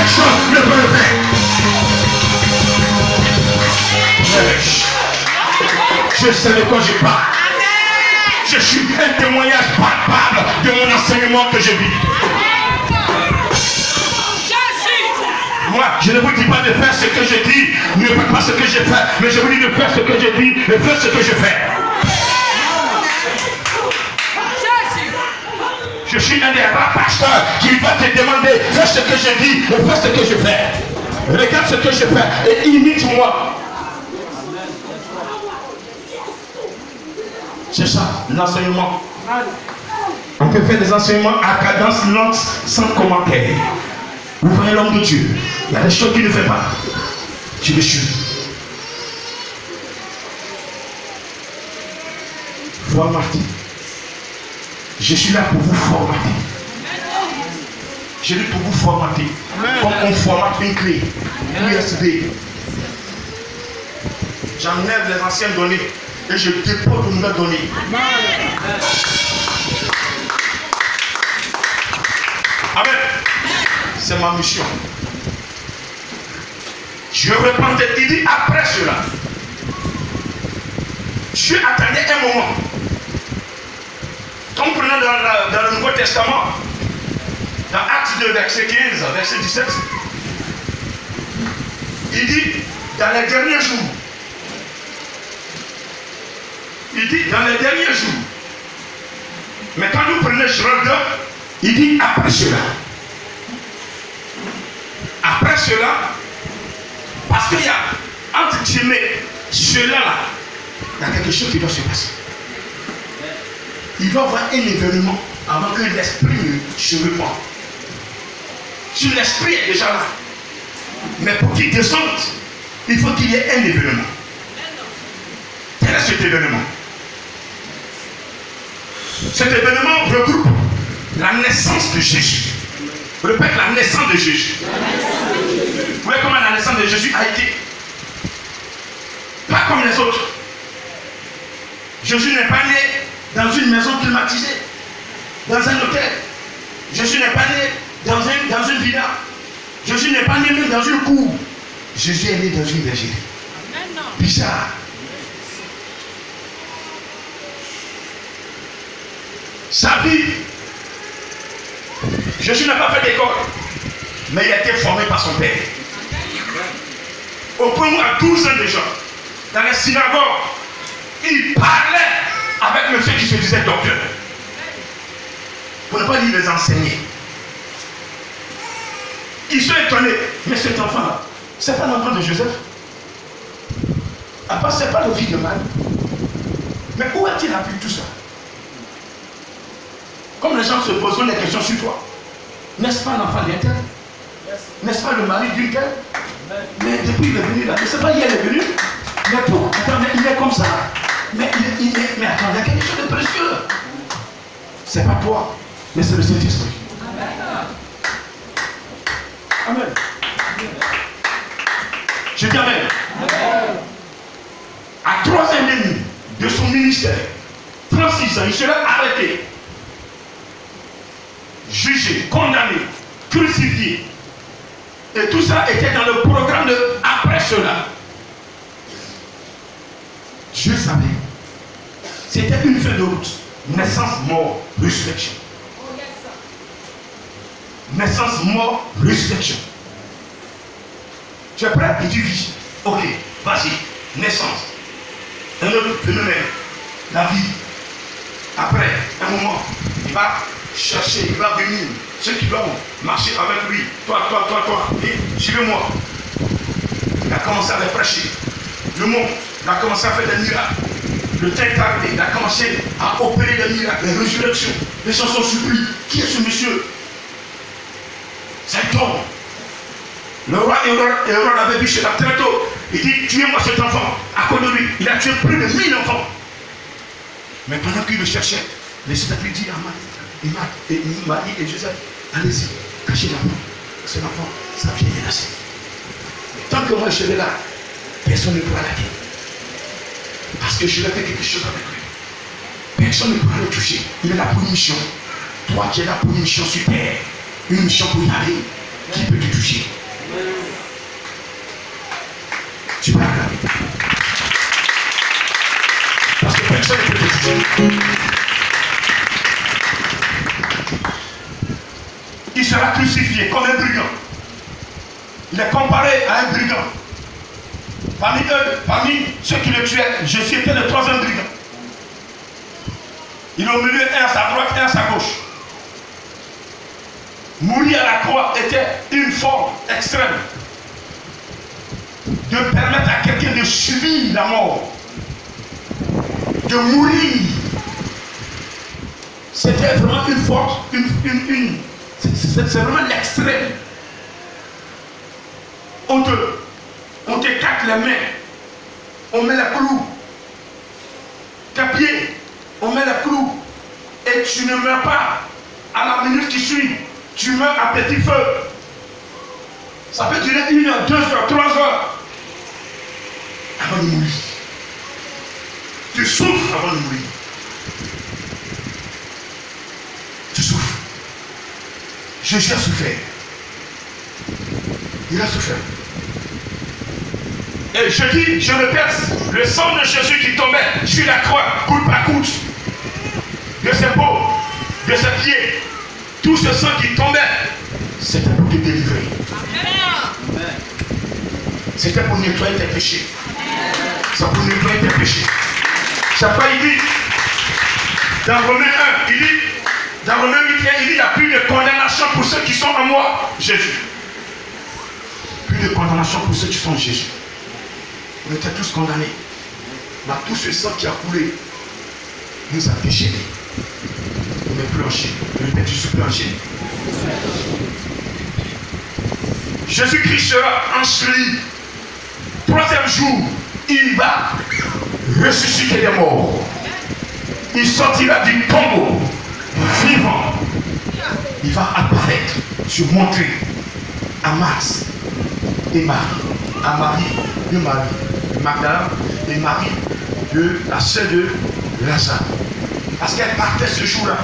personne ne peut le faire. Je sais de quoi je parle. Je suis un témoignage palpable de mon enseignement que je vis. Moi, je ne vous dis pas de faire ce que je dis, ne faites pas ce que je fais, mais je vous dis de faire ce que je dis et faire ce que je fais. Je suis un des rares pasteurs qui va te demander fais ce que je dis et fais ce que je fais. Regarde ce que je fais et imite-moi. C'est ça, l'enseignement. On peut faire des enseignements à cadence lente sans commentaire. Vous voyez l'homme de Dieu. Il y a des choses qu'il ne fait pas. Tu le suis. Formater. Je suis là pour vous formater. Je suis pour vous formater. Comme on formate une clé. USB. J'enlève les anciennes données et je dépose de nouvelles données. Amen. C'est ma mission. Je reprends cette idée après cela. Dieu attendait un moment. Comme prenons dans le Nouveau Testament, dans Actes 2, verset 15, verset 17, il dit dans les derniers jours. Il dit dans les derniers jours. Mais quand nous prenons Joël 2, il dit après cela. Après cela, parce qu'il y a entre guillemets cela là, il y a quelque chose qui doit se passer. Il doit y avoir un événement avant que l'esprit ne se répande. Si l'esprit est déjà là, mais pour qu'il descende, il faut qu'il y ait un événement. Quel est cet événement? Cet événement regroupe la naissance de Jésus. Répète, la naissance de Jésus. Vous voyez comment la naissance de Jésus a été? Pas comme les autres. Jésus n'est pas né dans une maison climatisée, dans un hôtel. Jésus n'est pas né dans une villa. Jésus n'est pas né même dans une cour. Jésus est né dans une bergerie. Bizarre. Sa vie, Jésus n'a pas fait d'école, mais il a été formé par son père. Au point où, à 12 ans déjà, dans les synagogues, il parlait avec monsieur qui se disait docteur. Pour ne pas dire les enseigner. Ils sont étonnés. Mais cet enfant-là, c'est pas l'enfant de Joseph. Après, c'est pas le fils de Marie. Mais où a-t-il appris tout ça? Comme les gens se posent des questions sur toi. N'est-ce pas l'enfant d'un tel? N'est-ce pas le mari d'une telle? Mais depuis il est venu là, je ne sais pas, il est venu. Mais pour, attends, mais il est comme ça. Mais attends, il y a quelque chose de précieux. C'est pas toi, mais c'est le Saint-Esprit. Amen. Je dis amen. À 3 ans et demi de son ministère, 36 ans, il sera arrêté, jugé, condamné, crucifié. Et tout ça était dans le programme de après cela. Dieu savait. C'était une feuille de route. Naissance, mort, résurrection. Naissance, mort, résurrection. Tu es prêt? Il dit oui. Ok, vas-y. Naissance. Un autre phénomène. La vie. Après, un moment, il va chercher, il va venir. Ceux qui doivent marcher avec lui. Toi. Et suivez-moi. Il a commencé à les prêcher. Le monde, il a commencé à faire des miracles. Le temps est arrivé, il a commencé à opérer des miracles, des résurrections. Les gens sont surpris. Qui est ce monsieur? C'est toi. Le roi Hérode avait vu cela très tôt. Il dit, tuez-moi cet enfant. À cause de lui, il a tué plus de 1000 enfants. Mais pendant qu'il le cherchait, les États-Unis dit à Marie et Joseph, allez-y, cachez l'enfant. Cet enfant, ça vient de nasser. Tant que moi je serai là, personne ne pourra l'arrêter. Parce que je vais faire quelque chose avec lui. Personne ne pourra le toucher. Il est là pour une mission. Toi, tu es là pour une mission super. Une mission pour y aller. Qui peut te toucher? Il sera crucifié comme un brigand. Il est comparé à un brigand. Parmi ceux qui le tuaient, Jésus était le troisième brigand. Il est au milieu, un à sa droite, un à sa gauche. Mourir à la croix était une forme extrême de permettre à quelqu'un de subir la mort, de mourir. C'était vraiment une force, c'est vraiment l'extrême. On t'écarte les mains, on met les clous, tes pieds, on met les clous, et tu ne meurs pas à la minute qui suit, tu meurs à petit feu. Ça peut durer 1 heure, 2 heures, 3 heures avant de mourir. Tu souffres avant de mourir. Tu souffres. Jésus a souffert. Il a souffert. Et je dis, je répète, le sang de Jésus qui tombait sur la croix, goutte par goutte, de ses peaux, de ses pieds, tout ce sang qui tombait, c'était pour te délivrer. C'était pour nettoyer tes péchés. C'est pour nettoyer tes péchés. C'est pas il dit, dans Romains 1, il dit, dans Romains 8, il dit, il n'y a plus de condamnation pour ceux qui sont en moi, Jésus. Plus de condamnation pour ceux qui sont en Jésus. On était tous condamnés. Mais tout ce sang qui a coulé nous a déchaînés. On n'est plus en chaîne. Je suis plus en chaîne. Jésus-Christ sera enseveli. 3e jour, il va ressusciter des morts. Il sortira du tombeau vivant. Il va apparaître, se montrer à Mars et Marie, à Marie de Marie, Magdalene et Marie de la sœur de Lazare. Parce qu'elle partait ce jour-là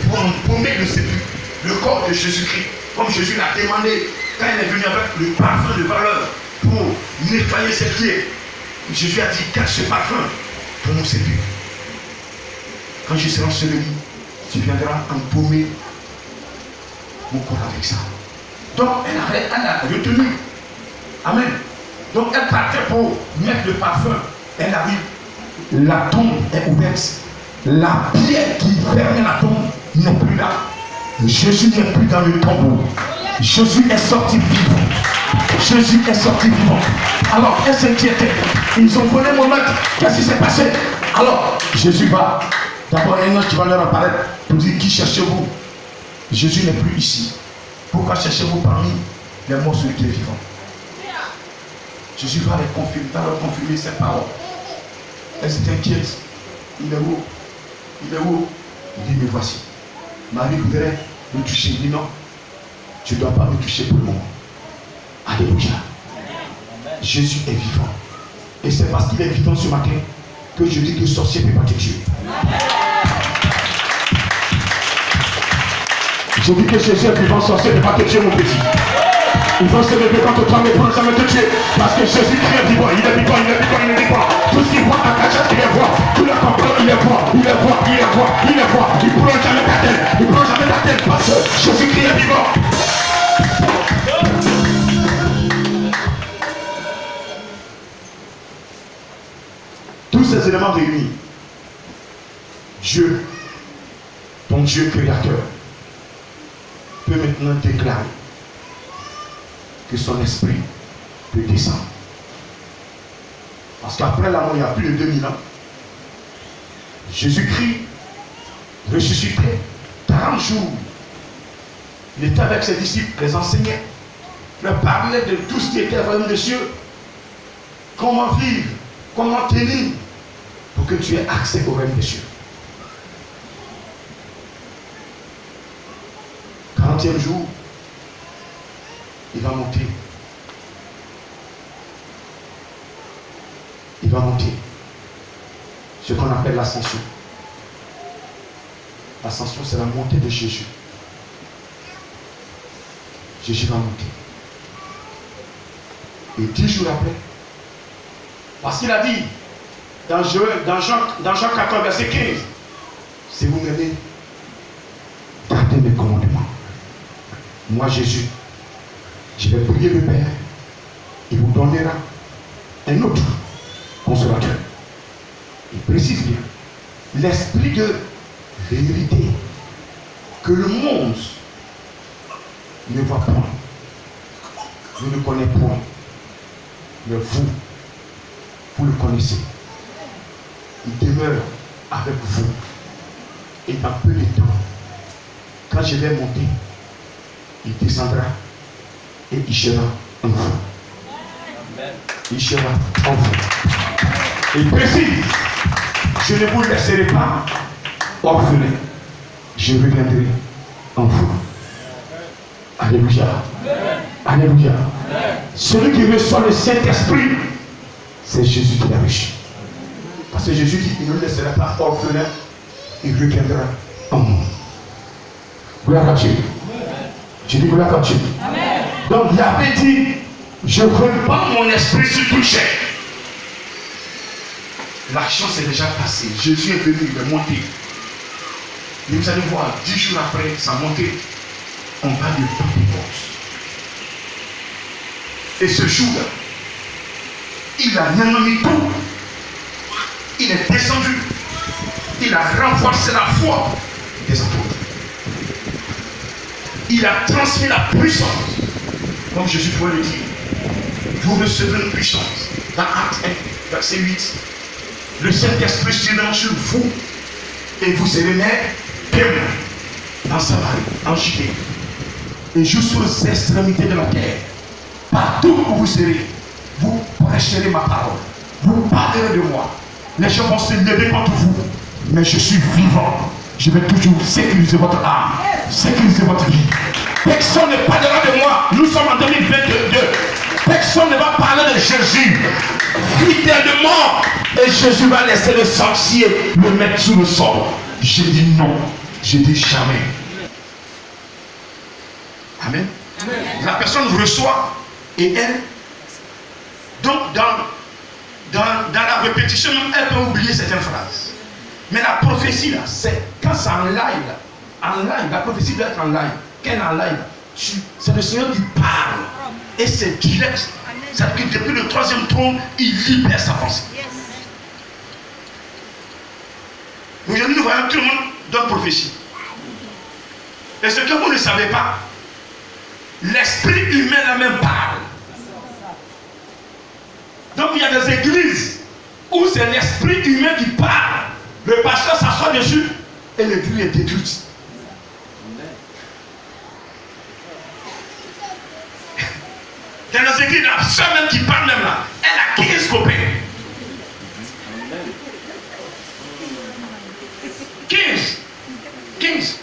pour embaumer le sépulcre, le corps de Jésus-Christ, comme Jésus l'a demandé quand il est venu avec le parfum de valeur pour nettoyer ses pieds. Jésus a dit, garde ce parfum pour mon sépulcre. Quand je serai enseveli, tu viendras embaumer mon corps avec ça. Donc elle a retenu. Amen. Donc elle partait pour mettre le parfum. Elle arrive. La tombe est ouverte. La pierre qui fermait la tombe n'est plus là. Jésus n'est plus dans le tombeau. Jésus est sorti vivant. Jésus est sorti vivant. Alors elle s'inquiétait. Ils ont volé mon maître. Qu'est-ce qui s'est passé? Alors Jésus va. D'abord un ange qui va leur apparaître pour dire, qui cherchez-vous? Jésus n'est plus ici. Pourquoi cherchez-vous parmi les morts celui qui est vivant? Jésus va leur confirmer ses paroles. Elle s'inquiète. Il est où? Il est où? Il dit, me voici. Marie voudrait me toucher. Il dit, non, tu ne dois pas me toucher pour le moment. Alléluia. Jésus est vivant. Et c'est parce qu'il est vivant ce matin que je dis que le sorcier ne peut pas te tuer. Je dis que Jésus est vivant, sorcier ne peut pas te tuer, mon petit. Ils vont se lever contre toi, mais ils ne pourront jamais te tuer. Parce que Jésus-Christ est vivant, il est vivant, il est vivant, il est vivant. Tout ce qu'il voit à cachette, il les voit. Tout le complot, il les voit, il les voit, il les voit, il les voit. Ils ne pourront jamais t'atteindre, ils ne pourront jamais t'atteindre. Parce que Jésus-Christ est vivant. Tous ces éléments réunis, Dieu, ton Dieu créateur, peut maintenant déclarer que son esprit peut descendre. Parce qu'après la mort, il y a plus de 2000 ans, Jésus-Christ ressuscité, 40 jours, il était avec ses disciples, les enseignait, leur parlait de tout ce qui était royaume des cieux, comment vivre, comment tenir, pour que tu aies accès au royaume des cieux. 40e jour, il va monter. Il va monter. Ce qu'on appelle l'ascension. L'ascension, c'est la montée de Jésus. Jésus va monter. Et 10 jours après, parce qu'il a dit, dans Jean 14, verset 15, Si vous m'aimez, gardez mes commandements. Moi, Jésus, je vais prier le Père. Il vous donnera un autre consolateur. Il précise bien l'esprit de vérité que le monde ne voit point, ne le connaît point, mais vous le connaissez. Il demeure avec vous. Et dans peu de temps, quand je vais monter, il descendra et il sera en vous. Il sera en vous. Il précise, je ne vous laisserai pas orphelin. Je reviendrai en vous. Alléluia. Alléluia. Celui qui reçoit le Saint-Esprit, c'est Jésus qui l'a reçu. Parce que Jésus dit, il ne le laissera pas orphelin, il reviendra en nous. Gloire à Dieu. Je dis gloire à Dieu. Donc il avait dit, je répands mon esprit sur toute chair. L'action s'est déjà passée. Jésus est venu, il est monté. Et vous allez voir, 10 jours après sa montée, on va de Pentecôte. Et ce jour-là, il a mis tout. Il est descendu. Il a renforcé la foi des apôtres. Il a transmis la puissance. Comme Jésus pouvait le dire. Vous recevez une puissance. Dans Acte 1, verset 8. Le Saint-Esprit sera sur vous. Et vous serez mes témoins. En Samarie, en Judée. Et jusqu'aux extrémités de la terre. Partout où vous serez, vous prêcherez ma parole. Vous parlerez de moi. Les gens vont se lever contre vous. Mais je suis vivant. Je vais toujours sécuriser votre âme. Sécuriser votre vie. Personne ne parlera de moi. Nous sommes en 2022. Personne ne va parler de Jésus. Fidèlement. Et Jésus va laisser le sorcier le mettre sous le sol. Je dis non. Je dis jamais. Amen. La personne reçoit et elle, donc dans la répétition, elle peut oublier certaines phrases. Mais la prophétie, là, c'est quand c'est en live, la prophétie doit être en live. Quand elle est en live, c'est le Seigneur qui parle. Et c'est direct. C'est-à-dire que depuis le 3e trône, il libère sa pensée. Aujourd'hui, nous voyons tout le monde donne prophétie. Et ce que vous ne savez pas, l'esprit humain la même parle. Donc il y a des églises où c'est l'esprit humain qui parle. Le pasteur s'assoit dessus et l'église est détruite. Dans les églises, la sœur même qui parle même là, elle a 15 copains. 15.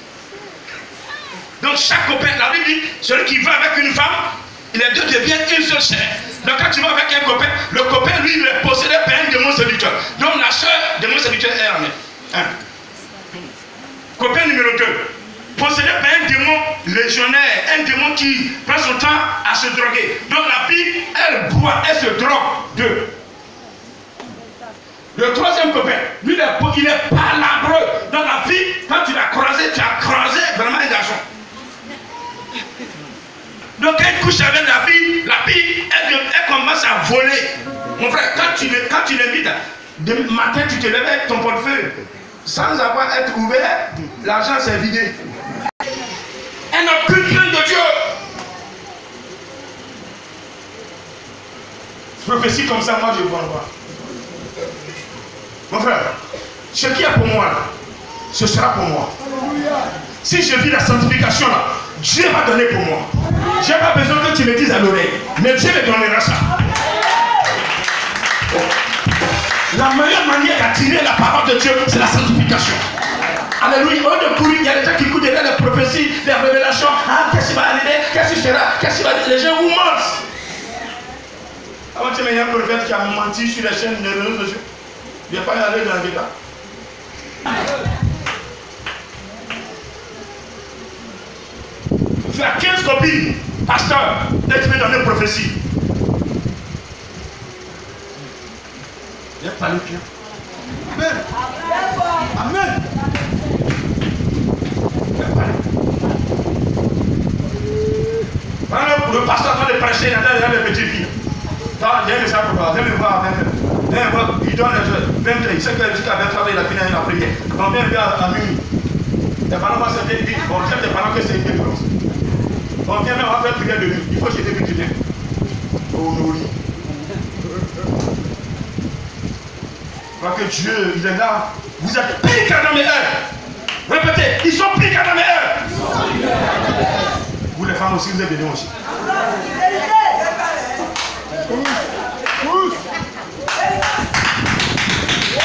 Donc chaque copain, la Bible dit, celui qui va avec une femme, les deux deviennent une seule chair. Donc quand tu vas avec un copain, le copain lui il est possédé par un démon séducteur. Donc la soeur démon séducteur est en elle. Copain numéro 2, possédé par un démon légionnaire, un démon qui prend son temps à se droguer. Donc la fille, elle boit, elle se drogue. 2. Le 3e copain, lui il est palabreux. Donc la fille, quand tu l'as croisé, tu as croisé vraiment un garçon. Donc quand elle couche avec la fille, elle commence à voler. Mon frère, quand tu l'invites, le matin tu te lèves avec ton portefeuille, sans avoir été ouvert, l'argent s'est vidé. Elle n'a plus crainte de Dieu. Prophétie comme ça, moi je ne vois pas. Mon frère, ce qui est pour moi là, ce sera pour moi. Si je vis la sanctification là, Dieu va donner pour moi. Je n'ai pas besoin que tu me dises à l'oreille, mais Dieu me donnera ça. La meilleure manière d'attirer la parole de Dieu, c'est la sanctification. Alléluia. Au lieu de courir, il y a des gens qui courent derrière les prophéties, les révélations. Ah, qu'est-ce qui va arriver? Qu'est-ce qui sera? Qu'est-ce qui va arriver? Les gens vous mentent. Avant, il y a un prophète qui a menti sur les chaînes de réseaux sociaux. Il n'est pas allé dans le débat. Tu as 15 copines, pasteur, dès que tu veux donner une prophétie. Il n'y a pas le cœur. Amen. Amen. pasteur en train de prêcher, il attend les petites filles. Viens me faire pour viens me voir à 20h. Viens me voir, il donne les 20h. Il sait que jusqu'à 20h, il a fini la prière. On vient à minuit. Les parents vont se dire, bon, j'aime les parents que c'est une délivrance. On vient même, on va faire prière de nuit. Il faut que je te dise bien. Oh, nourri. Je crois que Dieu, il est là. Vous êtes pire qu'Adam et Ève. Répétez, ils sont pires qu'Adam et Ève. Vous les femmes aussi, vous êtes bénis aussi.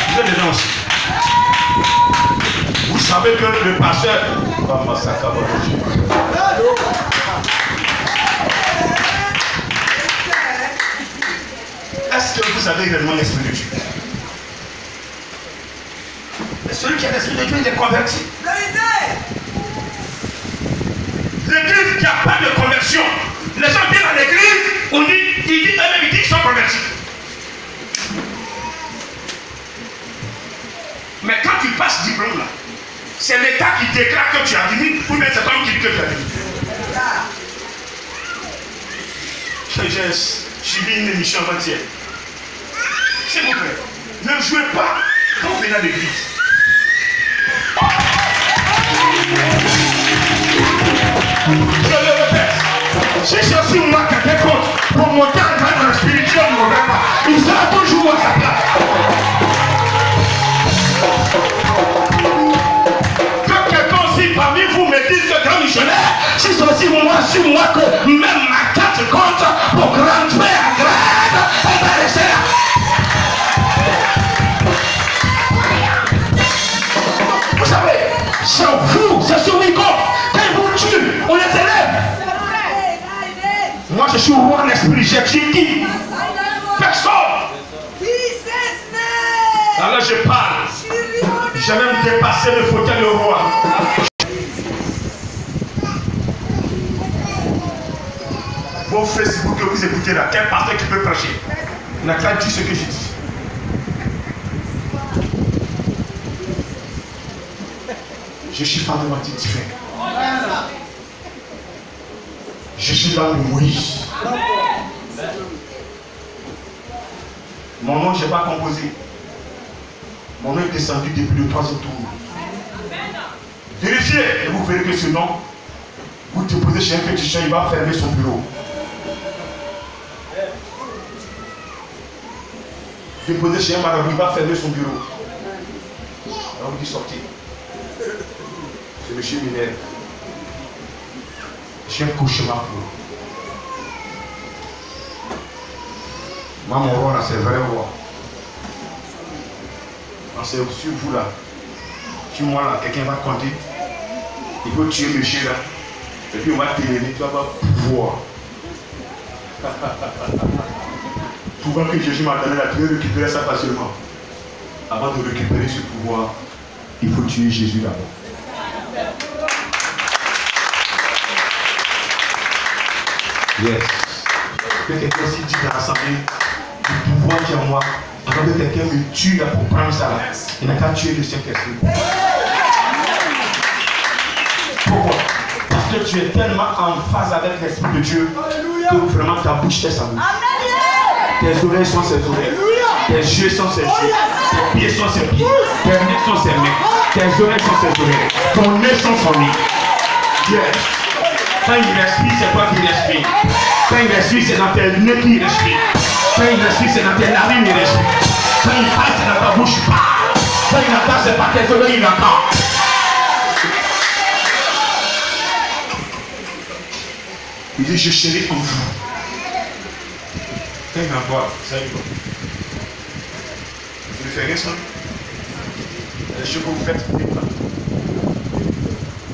Vous êtes bénis aussi. Vous savez que le pasteur va massacrer votre Dieu. Est-ce que vous avez réellement l'esprit de Dieu? Celui qui a l'esprit de Dieu, il est converti. L'église qui n'a pas de conversion, les gens viennent à l'église, on dit, ils disent qu'ils sont convertis. Mais quand tu passes diplôme là, c'est l'État qui déclare que tu as dit, ou bien c'est toi qui dit que tu as dit. J'ai suivi une émission avant-hier. S'il vous plaît, ne jouez pas quand vous venez à l'église. Je le répète, si c'est sur moi quelqu'un compte pour monter en grade dans le spirituel, il sera toujours à sa place. Que quelqu'un aussi parmi vous me dise que grand missionnaire, si c'est aussi moi sur moi que même ma carte compte pour grandir à grade, elle va rester là. Vous savez, c'est vous, c'est sur Nico. On les élève. Moi je suis roi en esprit, j'ai qui? Personne. Alors je parle. J'ai même dépassé le fauteuil de roi. Vos Facebook que vous écoutez là, quel pasteur qui peut prêcher? Il n'a qu'à dire ce que j'ai dit. Je suis fondamentalement différent. Je suis là de Moïse. Mon nom, je n'ai pas composé. Mon nom est descendu depuis le 3e tour. Vérifiez et vous verrez que ce nom, vous déposez chez un féticheur, il va fermer son bureau. Déposez chez un marabout, il va fermer son bureau. Alors vous dites sortez. C'est monsieur Miller. J'ai un cauchemar pour vous. Moi, mon roi là, c'est vrai roi. Quand c'est sur vous là, sur moi là, quelqu'un va compter. Il peut tuer monsieur là. Et puis on va t'élever, tu vas avoir pouvoir. Pouvoir que Jésus m'a donné là, tu veux récupérer ça facilement. Avant de récupérer ce pouvoir, il faut tuer Jésus d'abord. Yes. Que quelqu'un aussi dit dans l'assemblée du pouvoir qui est en moi. Avant que quelqu'un me tue là pour prendre ça là. Il n'a qu'à tuer le Saint-Esprit. Pourquoi? Parce que tu es tellement en phase avec l'Esprit de Dieu que vraiment ta bouche est sa bouche. Tes oreilles sont ses oreilles. Tes yeux sont ses yeux. Tes pieds sont ses pieds. Tes mains sont ses mains. Tes oreilles sont ses oreilles. Ton nez sont son nez. Yes. Quand il respire, c'est toi qui respires. Quand il respire, c'est dans tes nez qu'il respire. Quand il respire, c'est dans tes narines qu'il respire. Quand il parle, c'est dans ta bouche qu'il parle. Quand il entend, c'est pas tes oreilles qu'il entend. Il dit, je chéris en vous. Quand il m'envoie, ça y est. Vous ne faites rien sans lui. Il y a des choses que vous faites, Dieu n'est pas.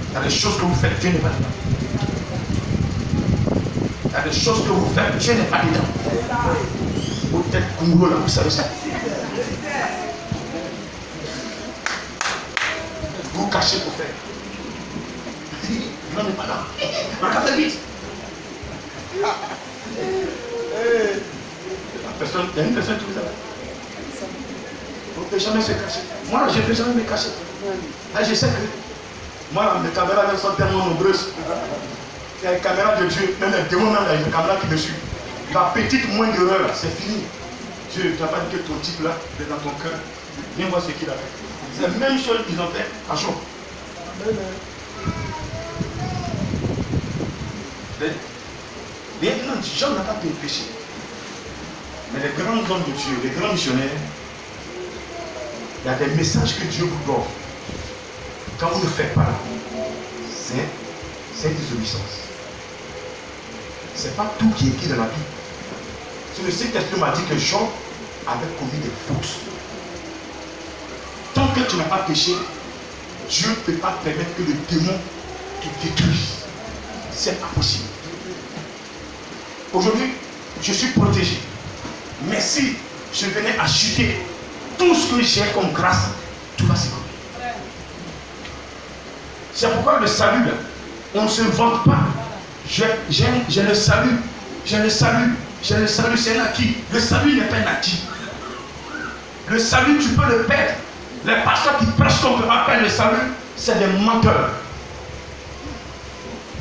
Il y a des choses que vous faites, Dieu n'est pas dedans. Il y a des choses que vous faites, Dieu n'est pas dedans. Vous êtes Congo là, vous savez ça. Vous cachez pour faire. Non, n'est pas là. Regardez vite. Il y a une personne qui vous a. Vous ne pouvez jamais se cacher. Moi, je ne peux jamais me cacher. Là, je sais que moi, mes caméras sont tellement nombreuses. Il y a une caméra de Dieu, même les démons, même il y a une caméra qui me suit. La petite moindre erreur, c'est fini. Dieu, tu n'as pas dit que ton type là, est dans ton cœur. Viens voir ce qu'il a fait. C'est la même chose qu'ils ont fait à Job. Maintenant, Job n'a pas pu pécher. Mais les grands hommes de Dieu, les grands missionnaires, il y a des messages que Dieu vous donne. Quand vous ne faites pas, c'est désobéissance. Ce n'est pas tout qui est écrit dans la Bible. Si le Saint-Esprit m'a dit que Job avait commis des fautes. Tant que tu n'as pas péché, Dieu ne peut pas permettre que le démon te détruise. C'est pas possible. Aujourd'hui, je suis protégé. Mais si je venais à chuter tout ce que j'ai comme grâce, tout va s'écrouler. C'est pourquoi le salut, là, on ne se vante pas. J'ai le salut. J'ai le salut. J'ai le salut, c'est un acquis. Le salut n'est pas un acquis. Le salut, tu peux le perdre. Les pasteurs qui prêchent qu'on ne peut pas perdre le salut, c'est des menteurs.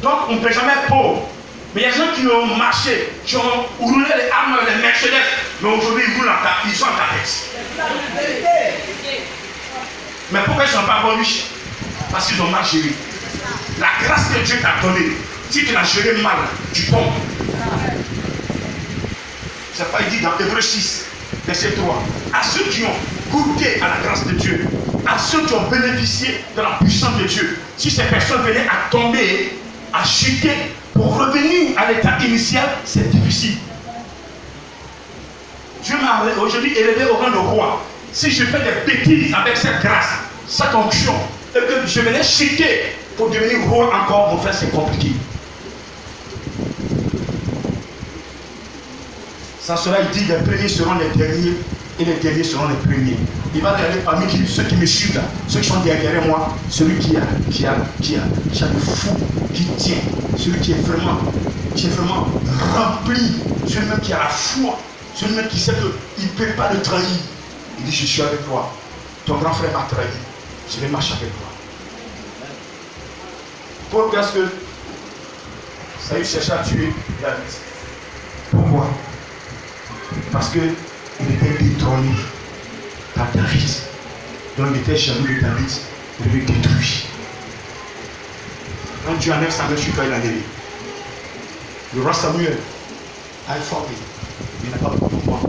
Donc, on ne peut jamais être pauvre. Mais il y a des gens qui ont marché, qui ont roulé les armes, les Mercedes. Mais aujourd'hui, ils roulent ils sont en capex. Mais pourquoi ils ne sont pas bons riches? Parce qu'ils ont mal géré. La grâce que Dieu t'a donnée, si tu l'as géré mal, tu tombes. C'est pas dit dans Hébreux 6, verset 3. À ceux qui ont goûté à la grâce de Dieu, à ceux qui ont bénéficié de la puissance de Dieu, si ces personnes venaient à tomber, à chuter, pour revenir à l'état initial, c'est difficile. Dieu m'a aujourd'hui élevé au rang de roi. Si je fais des bêtises avec cette grâce, cette onction, et que je venais chuter pour devenir roi encore, mon frère, c'est compliqué. Ça sera, il dit, les premiers seront les derniers et les derniers seront les premiers. Il va regarder parmi ceux qui me suivent là, ceux qui sont derrière moi, celui qui a le fou, qui tient, celui qui est vraiment rempli, celui-même qui a la foi, celui-même qui sait qu'il ne peut pas le trahir. Il dit, je suis avec toi. Ton grand frère m'a trahi. Je vais marcher avec toi. Pourquoi est-ce que Saül cherchait à tuer David? Pourquoi? Parce qu'il était détrôné par David. Donc il était jaloux de David, il le détruit. Quand Dieu enlève sa main sur toi, il a enlevé. Le roi Samuel a informé. Il n'a pas beaucoup de pouvoir.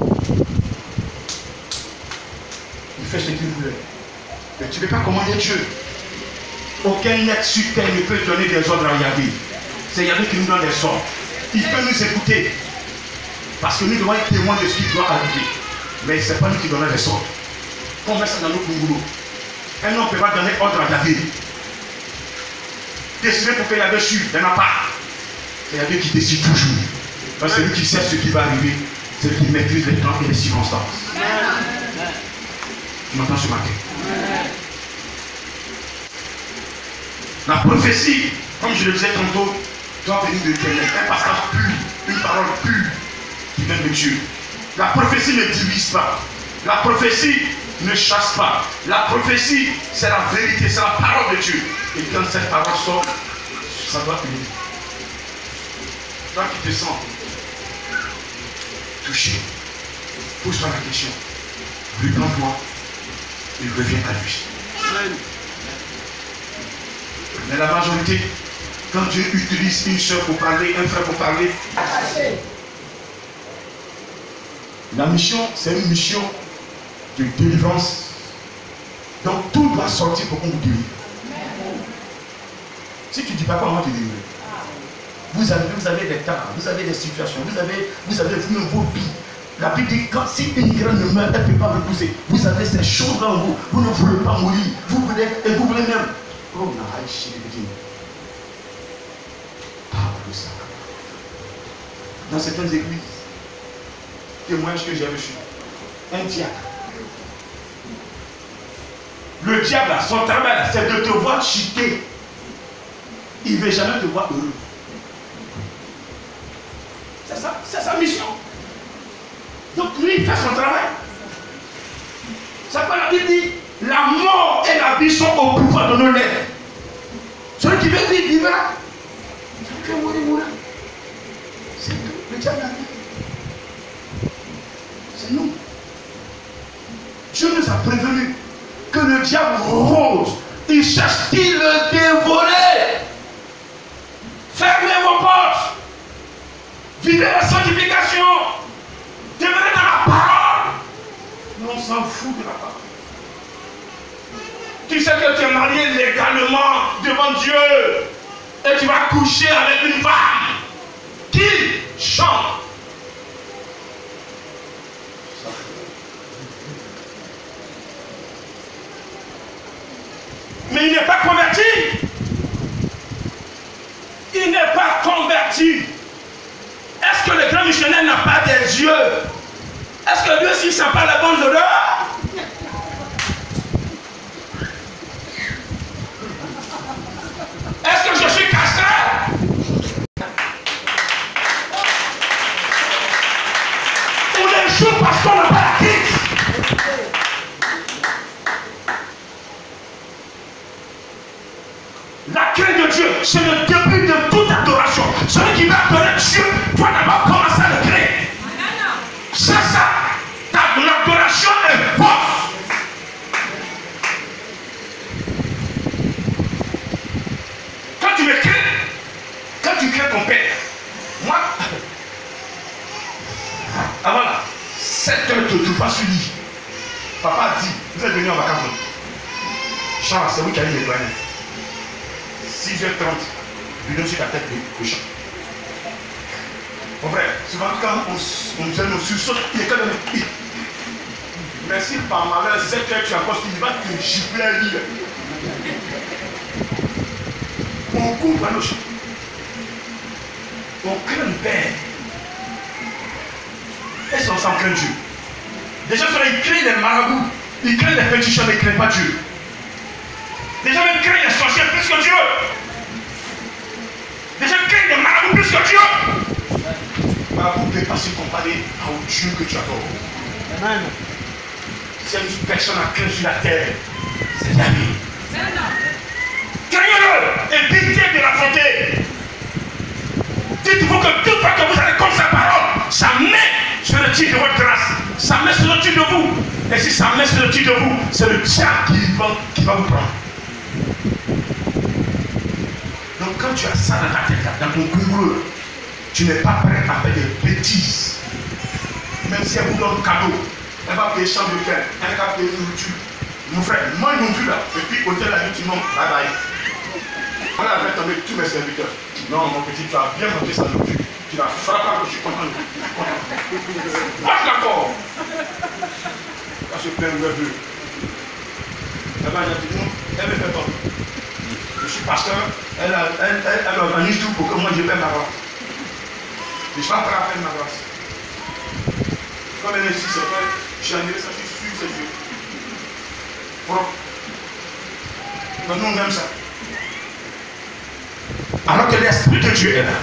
Il fait ce qu'il voulait. Mais tu ne peux pas commander Dieu. Aucun être sur terre ne peut donner des ordres à Yahvé. C'est Yahvé qui nous donne des ordres. Il peut nous écouter. Parce que nous devons être témoins de ce qui doit arriver. Mais ce n'est pas nous qui donnons les ordres. On met ça dans notre boulot. Un homme ne peut pas donner ordre à Yahvé. Décider pour que Yahvé suive. Il n'y en a pas. C'est Yahvé qui décide toujours. Parce que c'est lui qui sait ce qui va arriver. C'est lui qui maîtrise les temps et les circonstances. Tu m'entends ce matin? La prophétie, comme je le disais tantôt, doit venir de Dieu. Un passage pur, une parole pure qui vient de Dieu. La prophétie ne divise pas. La prophétie ne chasse pas. La prophétie, c'est la vérité, c'est la parole de Dieu. Et quand cette parole sort, ça doit venir. Toi qui te sens touché, pose-toi la question. Repends-toi et reviens à lui. Mais la majorité, quand Dieu utilise une soeur pour parler, un frère pour parler, la mission, c'est une mission de délivrance. Donc tout doit sortir pour qu'on vous délivre. Si tu ne dis pas comment te délivrer, vous avez des cas, vous avez des situations, vous avez vous-même vos vies. La Bible dit que si une graine ne meurt, elle ne peut pas repousser. Vous avez ces choses en vous, vous ne voulez pas mourir, vous voulez même. Oh, dans certaines églises, témoignage que j'ai reçu, un diable. Le diable, son travail, c'est de te voir chuter. Il ne veut jamais te voir heureux. C'est sa mission. Donc lui, il fait son travail. C'est quoi la Bible dit? La mort et la vie sont au pouvoir de nos lèvres. Celui qui veut vivre, vivra. que mourir. C'est tout. Le diable a dit. C'est nous. Dieu nous a prévenu que le diable rôde. Il cherche-t-il le dévorer. Fermez vos portes. Vivez la sanctification. Demeurez dans la parole. Mais on s'en fout de la parole. Tu sais que tu es marié légalement devant Dieu. Et tu vas coucher avec une femme qui chante. Mais il n'est pas converti. Il n'est pas converti. Est-ce que le grand missionnaire n'a pas des yeux? Est-ce que lui aussi ne sent pas la bonne odeur? Est-ce que je suis castré? On échoue parce qu'on n'a pas la quitte. La crainte de Dieu, c'est le début de toute adoration. Celui qui va adorer Dieu doit d'abord commencer à le craindre. C'est ça. Ton adoration est forte. Quand tu me crains, quand tu crains ton père, moi, avant là, 7 heures de tout pas sur lui. Papa dit, vous êtes venu en vacances. Charles, c'est vous qui allez nettoyer. 6h30, je donne sur la tête de champ. Mon frère, souvent quand on sursaute, il est quand même pire. Mais si par malheur, 7h, tu as encore il va te gifler un lit. On coupe à nos champs. On craint le Père. Est-ce qu'on s'en craint Dieu? Déjà, il craint les marabouts, il craint les féticheurs, mais il ne craint pas Dieu. Déjà, même craint les sorciers plus que Dieu. Déjà, craint les marabouts plus que Dieu. Marabout ne peut pas se comparer au Dieu que tu adores. Amen. S'il y a une personne à craindre sur la terre, c'est David. Craignez-le et pitié de l'affronter. Dites-vous que toute fois que vous allez contre sa parole, sa main sur le titre de votre grâce, sa main sur le titre de vous. Et si sa main sur le titre de vous, c'est le diable qui va vous prendre. Donc quand tu as ça dans ta tête, dans ton boulot, tu n'es pas prêt à faire des bêtises. Même si elle vous donne cadeau, elle va payer chambre de cœur, elle va payer nourriture. Mon frère, mange non plus là. Et puis hôtel la vie, tu montes, bye bye. On a fait tomber tous mes serviteurs. Non, mon petit, tu as bien mangé sa nourriture. Tu l'as frappé, je suis content. Pas d'accord. Quand je plains le vœu. Elle me fait tomber. Je suis pasteur, elle organise tout pour que moi je paie ma grâce. Je ne suis pas prêt à faire ma grâce. Comme elle est ici, c'est vrai, je suis arrivé, ça, je suis sur ses yeux. Propre. Donc nous on aime ça. Alors que l'Esprit de Dieu est là.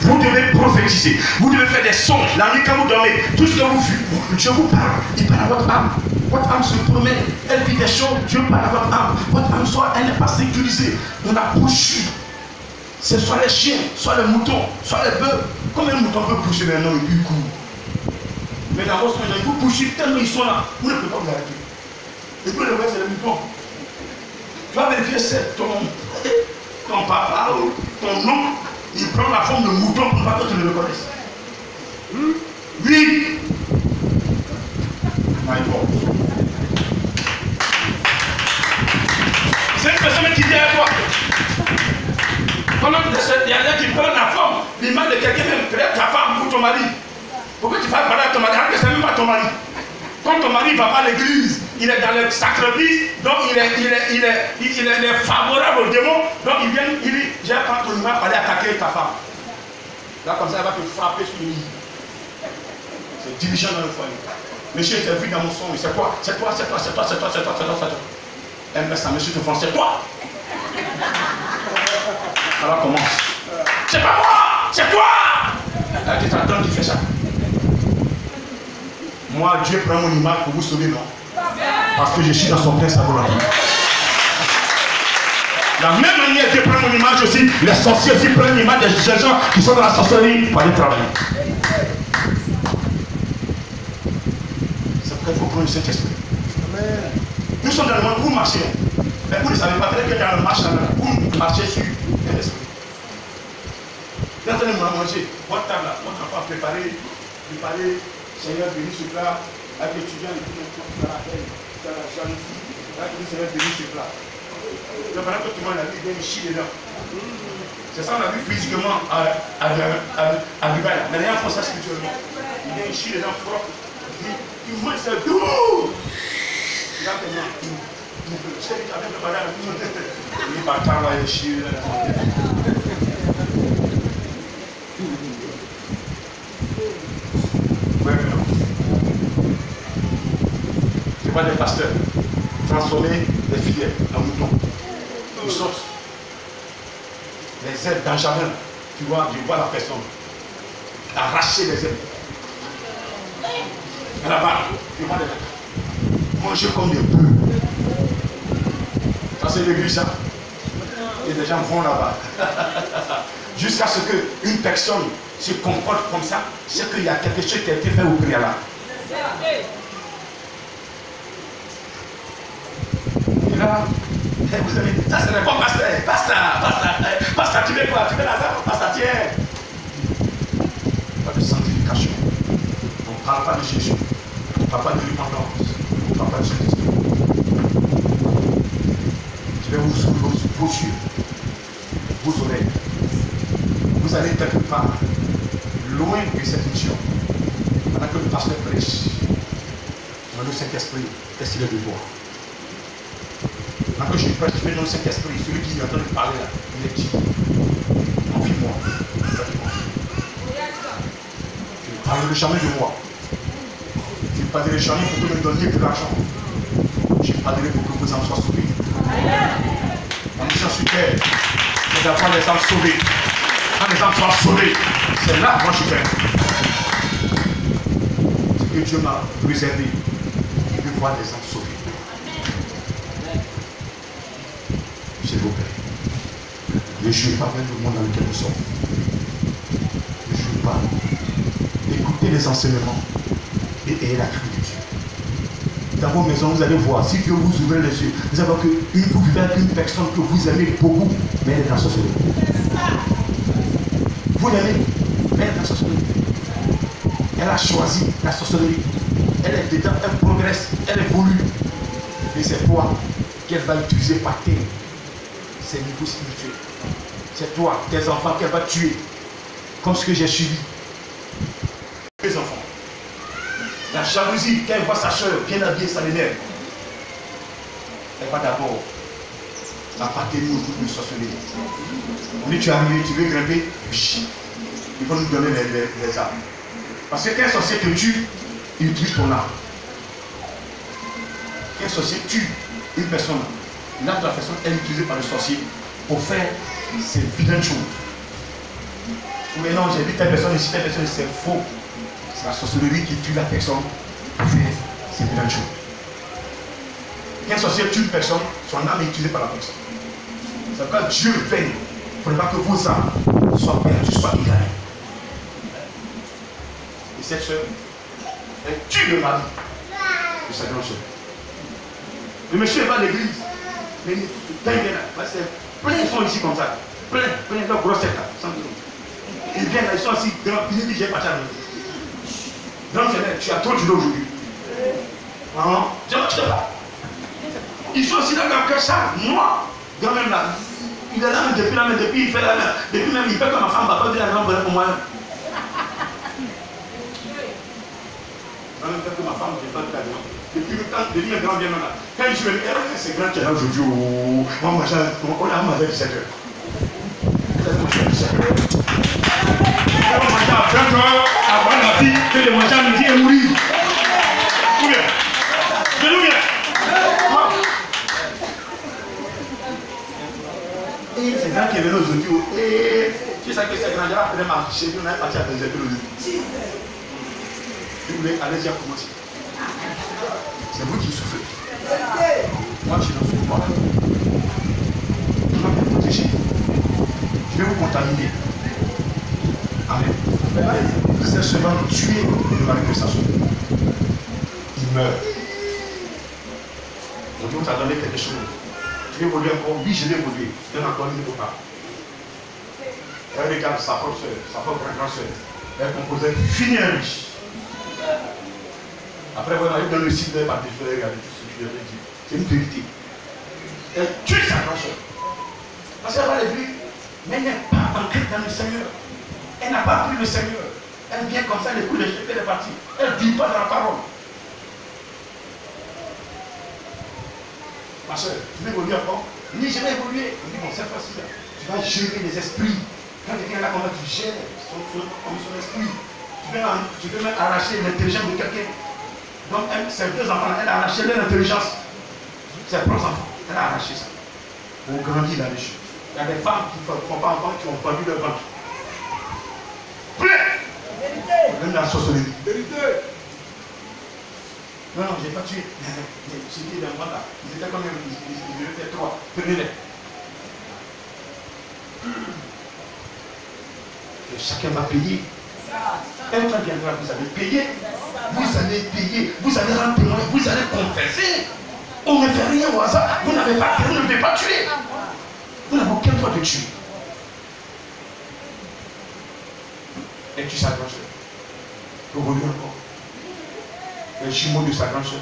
Vous devez prophétiser, vous devez faire des songes. La nuit quand vous dormez, tout ce que vous faites, Dieu vous parle, il parle à votre âme. Votre âme se promène, elle vit des choses, Dieu parle à votre âme. Votre âme, soit elle n'est pas sécurisée, on a poussé. C'est soit les chiens, soit les moutons, soit les bœufs. Comme un mouton peut pousser maintenant et puis il court. Mais dans votre songe, vous poussez tellement ils sont là, vous ne pouvez pas vous arrêter. Et puis le reste, c'est les moutons. Tu vas vérifier, c'est ton papa ou ton oncle, il prend la forme de mouton pour pas que tu ne le connaisses. Oui. My God. C'est une personne qui dit à toi. Pendant que il y a des qui prennent la forme, l'image de quelqu'un, même peut-être ta femme ou ton mari. Pourquoi tu vas parler à ton mari alors que ce n'est même pas ton mari? Quand ton mari ne va pas à l'église, il est dans le sacrifice, donc il est favorable aux démons, donc il vient, il dit, j'ai pas ton image pour aller attaquer ta femme. Là, comme ça, elle va te frapper sur le lit. C'est dirigeant dans le foyer. Monsieur, tu as vu dans mon son, c'est quoi? C'est toi. Elle met sa main sur ton front, c'est toi. Alors commence. C'est pas moi, c'est toi. Elle dit, t'attends, tu fais ça. Moi, Dieu prend mon image pour vous sauver, non? Parce que je suis dans son plein sa volonté. La même manière, Dieu prend mon image aussi. Les sorciers aussi prennent l'image des gens qui sont dans la sorcellerie pour aller travailler. C'est pourquoi il faut prendre le Saint-Esprit. Nous sommes dans le monde pour marcher. Mais vous ne savez pas très bien dans le marché, pour marcher sur l'esprit. Quand on est manger, votre table là, votre enfant préparé, Seigneur, bénis ce plat, avec l'étudiant, et tout le monde, dans la jalousie, Seigneur, bénis ce plat. Donc pendant que tout le monde a vu, il vient chier dedans. C'est ça, on a vu physiquement à Dubaï, mais rien pour ça spirituellement. Il vient chier dedans propre. Il mange ça doux. Là, maintenant, il va travailler chier. Je vois des pasteurs transformer les filets en moutons. Ils sortent. Les ailes d'Anjamin, tu vois, je vois la personne arracher les ailes. Là-bas, je vois des mecs manger comme des bœufs. Ça c'est l'église, ça. Et les gens vont là-bas. Jusqu'à ce qu'une personne se comporte comme ça, c'est qu'il y a quelque chose qui a été fait au préalable. Et là, vous avez dit, ça c'est bon, pasteur, tu veux quoi? Tu veux la dame? Pasteur, tiens. Pas de sanctification. On ne parle pas de Jésus. On ne parle pas de repentance. On ne parle pas de Saint-Esprit. Je vais vous ouvrir vos yeux, vos oreilles. Vous allez quelque part, loin de cette mission. Pendant que le pasteur prêche, le Saint-Esprit est qu'il est de toi. Pendant que je prêche, je fais dans le Saint-Esprit, celui qui est en train de parler là, il est qui? Confie-moi. Je ne parlerai jamais de moi. Je ne parlerai jamais pour que vous me donniez de l'argent. Je parlerai pour que vos âmes soient sauvées. La mission sur terre, c'est d'avoir les âmes sauvées. Quand les âmes soient sauvées, c'est là que moi je fais. Ce que Dieu m'a réservé, il veut voir les âmes sauvées. S'il vous plaît, ne jouez pas avec le monde dans lequel nous sommes. Ne jouez pas. Écoutez les enseignements et ayez la crainte de Dieu. Dans vos maisons, vous allez voir, si Dieu vous ouvre les yeux, vous allez voir que vous vivez avec une personne que vous aimez beaucoup, mais elle est dans la sorcellerie. Vous l'aimez, mais elle est dans la sorcellerie. Elle a choisi la sorcellerie. Elle est dedans, elle progresse, elle évolue. Et c'est toi qu'elle va utiliser par terre. C'est niveau spirituel. C'est toi, tes enfants qu'elle va tuer. Comme ce que j'ai suivi. Les enfants. La jalousie, quand elle voit sa soeur bien habillée, ça l'énerve. Elle va d'abord l'appartenir au groupe de sorcellerie. On dit tu es arrivé, tu veux grimper, il faut nous donner les armes. Parce que qu'un sorcier te tue, il tue ton âme. Qu'un sorcier tue une personne, l'âme de la personne est utilisée par le sorcier pour faire ces vilaines choses. Mais non, j'ai vu telle personne ici, telle personne, c'est faux. C'est la sorcellerie qui tue la personne pour faire ces vilaines choses. Qu'un sorcier tue une personne, son âme est utilisée par la personne. C'est pourquoi Dieu veille. Il ne faudrait pas que vos âmes soient perdues, soient égarées. Et cette soeur, elle tue le mari de sa grande soeur. Le monsieur va à l'église. Mais quand il vient là, c'est plein de sont ici comme ça. Plein de grosses têtes là. Ils viennent là, ils sont assis, ils disent j'ai pas ça. Donc tu as trop de aujourd'hui. Ils sont aussi dans leur cœur ça, moi. Quand même là, il est là même depuis il fait la main. Depuis même il fait comme ma femme va pas dire la grande bonheur pour moi. Même fait que ma femme ne fait pas de la grande. Depuis le temps, depuis mes grands bien là. Quand je me dis, c'est grand qui est là aujourd'hui, on a mangé à 17h. On va manger à 20h, avoir la vie, que de manger à midi et mourir. Ou bien, je nous viens. Et c'est grand qui est venu aujourd'hui. Et tu sais que c'est grand, après marcher, on est parti à 2h aujourd'hui. Vous voulez, allez-y à commencer. C'est vous qui souffrez. Moi, je ne souffre pas. péché. Je vais vous contaminer. Amen. Vous êtes seulement tué de manifestation. Il meurt. Donc Dieu t'a donné quelque chose. Tu veux évoluer encore? Oui, je vais évoluer. Donne encore une fois pas. Elle regarde sa propre soeur, sa propre grand-soeur. Elle composait finir riche. Après, voilà, elle donne le site de la partie, je vais regarder tout ce que je lui ai dit. C'est une vérité. Elle tue sa grand-soeur. Parce qu'elle va l'église, mais elle n'est pas ancrée dans le Seigneur. Elle n'a pas pris le Seigneur. Elle vient comme ça, les coups de chef, elle est partie. Elle ne vit pas dans la parole. Ma soeur, tu veux évoluer encore? Il dit, je vais évoluer. On dit, bon, c'est facile. Tu vas gérer les esprits. Quand quelqu'un est là, comment tu gères son esprit? Tu peux même arracher l'intelligence de quelqu'un. Donc, ces deux enfants, elle a arraché leur intelligence. Ses propres enfants, elle a arraché ça. On grandit là-dessus. Il y a des femmes qui ne font pas enfants, qui ont vendu leur ventre. Plein! Même la sorcellerie. Vérité! Non, non, je n'ai pas tué. C'était dans moi là. Ils étaient comme ils étaient trois. Prenez-les. Et chacun va payer. Un temps viendra, vous allez payer. Vous allez payer. Vous allez rendre témoin. Vous allez confesser. On ne fait rien au hasard. Vous n'avez pas, vous ne devez pas tuer. Vous n'avez aucun droit de tuer. Et tu sa grand-soeur. Évolue encore. Les jumeaux de sa grand-soeur.